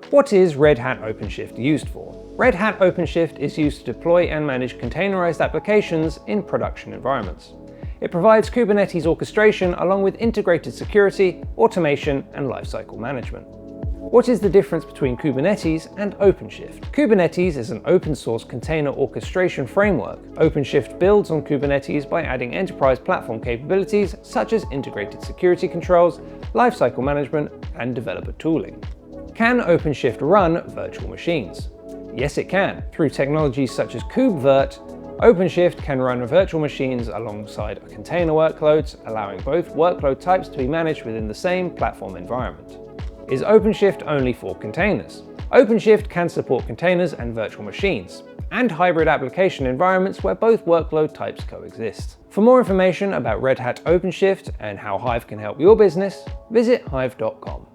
What is Red Hat OpenShift used for? Red Hat OpenShift is used to deploy and manage containerized applications in production environments. It provides Kubernetes orchestration along with integrated security, automation, and lifecycle management. What is the difference between Kubernetes and OpenShift? Kubernetes is an open-source container orchestration framework. OpenShift builds on Kubernetes by adding enterprise platform capabilities such as integrated security controls, lifecycle management, and developer tooling. Can OpenShift run virtual machines? Yes, it can. Through technologies such as KubeVirt, OpenShift can run virtual machines alongside container workloads, allowing both workload types to be managed within the same platform environment. Is OpenShift only for containers? OpenShift can support containers and virtual machines, and hybrid application environments where both workload types coexist. For more information about Red Hat OpenShift and how Hive can help your business, visit hive.com.